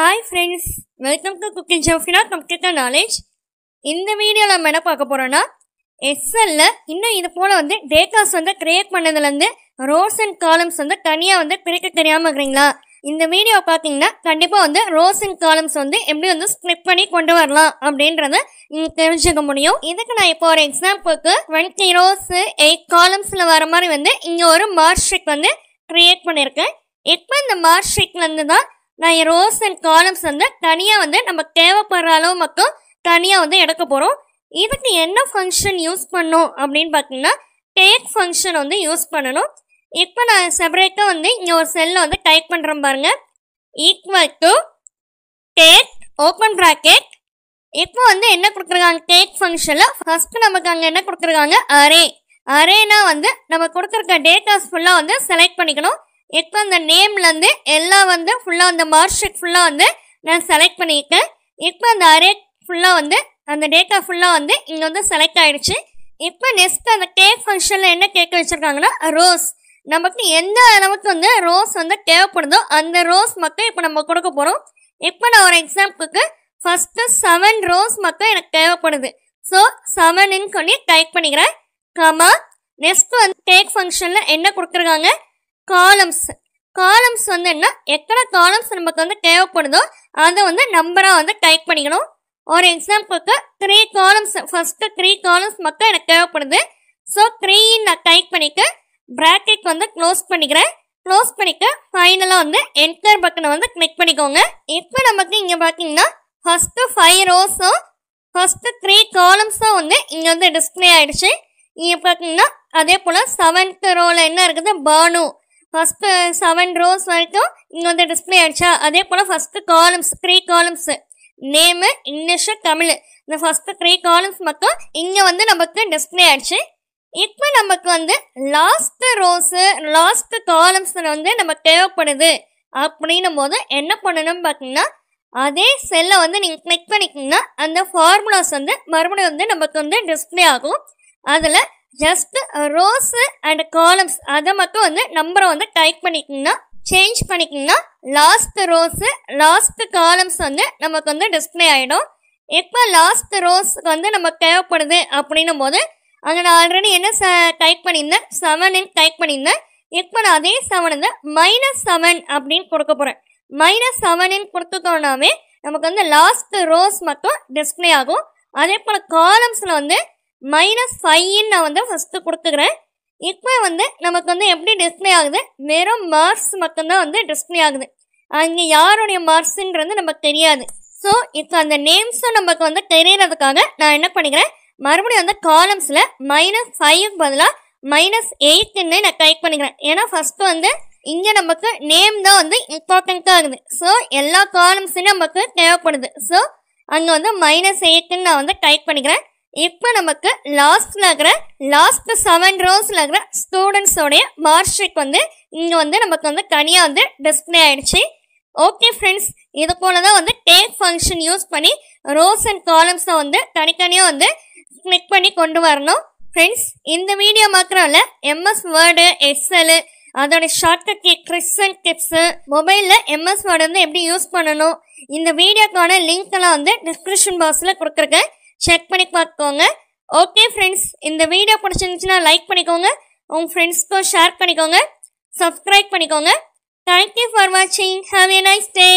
Hi friends, welcome to cooking Jofina computer knowledge. இந்த வீடியோவில் நம்ம என்ன பார்க்க போகிறோன்னா, எக்ஸலில் இன்னும் இது போல் டேட்டாஸ் க்ரியேட் பண்ணதுலேருந்து ரோஸ் அண்ட் காலம்ஸ் தனியாக பிரிக்க தெரியாமல் இருக்கிறீங்களா? இந்த வீடியோ பார்த்தீங்கன்னா கண்டிப்பாக ரோஸ் அண்ட் காலம்ஸ் எப்படி ஸ்ப்ளிட் பண்ணி கொண்டு வரலாம் அப்படின்றத நீங்கள் தெரிஞ்சுக்க முடியும். இதுக்கு நான் இப்போ ஒரு எக்ஸாம்பிளுக்கு 20 ரோஸ் 8 காலம்ஸில் வர மாதிரி இங்கே ஒரு மார்க் ஷீட் க்ரியேட் பண்ணியிருக்கேன். இப்போ இந்த மார்க் ஷீட்லேருந்து தான் நான் ரோஸ் அண்ட் காலம்ஸ் தனியாக நமக்கு தேவைப்படுற அளவு மட்டும் தனியாக எடுக்க போகிறோம். இதுக்கு என்ன ஃபங்க்ஷன் யூஸ் பண்ணோம் அப்படின்னு பார்த்தீங்கன்னா, டேக் ஃபங்க்ஷன் யூஸ் பண்ணணும். இப்போ நான் செப்பரேட்டாக இங்கே ஒரு செல்லில் டைப் பண்ணுறேன் பாருங்கள். Equal to take open bracket. இப்போ என்ன கொடுத்துருக்காங்க டேக் ஃபங்க்ஷனில் ஃபஸ்ட்டு நமக்கு அங்கே என்ன கொடுத்துருக்காங்க, அரே. அரேனா நம்ம கொடுத்துருக்க டேட்டாஸ் ஃபுல்லாக செலக்ட் பண்ணிக்கணும். இப்போ அந்த நேம்லேருந்து எல்லாம் ஃபுல்லாக அந்த மார்க் ஷீட் ஃபுல்லாக நான் செலக்ட் பண்ணியிருக்கேன். இப்போ அந்த அரே ஃபுல்லாக அந்த டேட்டா ஃபுல்லாக இங்கே செலக்ட் ஆகிடுச்சு. இப்போ நெக்ஸ்ட் அந்த டேக் ஃபங்க்ஷனில் என்ன கேட்க வச்சுருக்காங்கன்னா, ரோஸ். நமக்கு எந்த அளவுக்கு ரோஸ் தேவைப்படுதோ அந்த ரோஸ் மட்டும் இப்போ நம்ம கொடுக்க போகிறோம். இப்போ நான் ஒரு எக்ஸாம்பிளுக்கு ஃபஸ்ட்டு 7 ரோஸ் மட்டும் எனக்கு தேவைப்படுது. ஸோ 7ன்னு சொல்லி டைப் பண்ணிக்கிறேன். கமா நெக்ஸ்ட் டேக் ஃபங்க்ஷனில் என்ன கொடுத்துருக்காங்க, காலம்ஸ். காலம்ஸ் என்ன எத்தனை காலம்ஸ் நமக்கு தேவைப்படுதோ அதை நம்பராக டைப் பண்ணிக்கணும். ஒரு எக்ஸாம்பிளுக்கு 3 காலம்ஸ், ஃபஸ்ட்டு 3 காலம்ஸ் மட்டும் எனக்கு தேவைப்படுது. ஸோ 3 நான் டைப் பண்ணிக்க ப்ராக்கெட் க்ளோஸ் பண்ணிக்கிறேன். க்ளோஸ் பண்ணிக்க ஃபைனலாக என்டர் பட்டனை கிளிக் பண்ணிக்கோங்க. இப்போ நமக்கு இங்கே பார்த்தீங்கன்னா ஃபஸ்ட்டு 5 ரோஸும் ஃபஸ்ட்டு 3 காலம்ஸும் இங்கே டிஸ்பிளே ஆகிடுச்சு. இங்கே பார்த்தீங்கன்னா அதே போல் 7th ரோவில் என்ன இருக்குது, பானு. ஃபஸ்ட்டு 7 ரோஸ் வரைக்கும் இங்கே டிஸ்பிளே ஆகிடுச்சா. அதே போல் first columns 3 columns, name, English, Tamil, இந்த ஃபஸ்ட்டு 3 காலம்ஸ் மட்டும் இங்கே நமக்கு டிஸ்பிளே ஆகிடுச்சு. இப்போ நமக்கு லாஸ்ட்டு ரோஸு லாஸ்ட்டு காலம்ஸில் நமக்கு தேவைப்படுது அப்படின்னும் போது என்ன பண்ணணும்னு பார்த்தீங்கன்னா, அதே செல்லை நீங்கள் கிளிக் பண்ணிக்கிங்கன்னா அந்த ஃபார்முலாஸ் மறுபடியும் நமக்கு டிஸ்பிளே ஆகும். அதில் ஜஸ்ட் ரோஸு அண்ட் காலம்ஸ் அதை மட்டும் நம்பரை டைப் பண்ணிக்கிங்கன்னா சேஞ்ச் பண்ணிக்கிங்கன்னா லாஸ்ட் ரோஸு லாஸ்ட் காலம்ஸ் நமக்கு டிஸ்பிளே ஆகிடும். இப்போ லாஸ்ட் ரோஸ்க்கு நமக்கு தேவைப்படுது அப்படின்னும் போது அங்கே நான் ஆல்ரெடி என்ன டைப் பண்ணியிருந்தேன், 7ன்னு டைப் பண்ணியிருந்தேன். இப்போ நான் அதே 7 -7 அப்படின்னு கொடுக்க போகிறேன். -7ன்னு கொடுத்துட்டோம்னாவே நமக்கு லாஸ்ட் ரோஸ் மட்டும் டிஸ்பிளே ஆகும். அதே போல் காலம்ஸில் -5ன்னு நான் ஃபஸ்ட்டு கொடுத்துக்கிறேன். இப்போ நமக்கு எப்படி டிஸ்பிளே ஆகுது, வெறும் மார்க்ஸ் மட்டும்தான் டிஸ்பிளே ஆகுது. அங்கே யாருடைய மார்க்ஸுன்றது நமக்கு தெரியாது. ஸோ இப்போ அந்த நேம்ஸும் நமக்கு தெரியறதுக்காக நான் என்ன பண்ணிக்கிறேன், மறுபடியும் காலம்ஸில் -5க்கு பதிலாக -8ன்னு நான் டைப் பண்ணிக்கிறேன். ஏன்னா ஃபஸ்ட்டு இங்கே நமக்கு நேம் தான் இம்பார்ட்டண்ட்டாக ஆகுது. ஸோ எல்லா காலம்ஸும் நமக்கு தேவைப்படுது. ஸோ அங்கே -8ன்னு நான் டைப் பண்ணிக்கிறேன். இப்போ நமக்கு லாஸ்ட்டில் இருக்கிற லாஸ்ட் 7 ரோஸில் இருக்கிற ஸ்டூடெண்ட்ஸோடைய மார்க் ஷீட் இங்கே நமக்கு தனியாக டிஸ்பிளே ஆகிடுச்சு. ஓகே ஃப்ரெண்ட்ஸ், இது போல தான் டேக் ஃபங்க்ஷன் யூஸ் பண்ணி ரோஸ் அண்ட் காலம்ஸை தனித்தனியாக கிளிக் பண்ணி கொண்டு வரணும். ஃப்ரெண்ட்ஸ், இந்த வீடியோ மாத்திரம் இல்லை, MS வேர்டு, எக்ஸலு, அதோட ஷார்ட்கட் ட்ரிக்ஸ் அண்ட் டிப்ஸு, மொபைலில் MS வேர்டு எப்படி யூஸ் பண்ணணும், இந்த வீடியோக்கான லிங்க் எல்லாம் டிஸ்கிரிப்ஷன் பாக்ஸில் கொடுத்துருக்கேன். செக் பண்ணி பார்த்துக்கோங்க. ஓகே ஃப்ரெண்ட்ஸ், இந்த வீடியோ பிடிச்சிருந்துச்சுன்னா லைக் பண்ணிக்கோங்க, உங்கள் ஃப்ரெண்ட்ஸ்க்கும் ஷேர் பண்ணிக்கோங்க, சப்ஸ்கிரைப் பண்ணிக்கோங்க. தேங்க்யூ ஃபார் வாட்சிங். Have a nice day.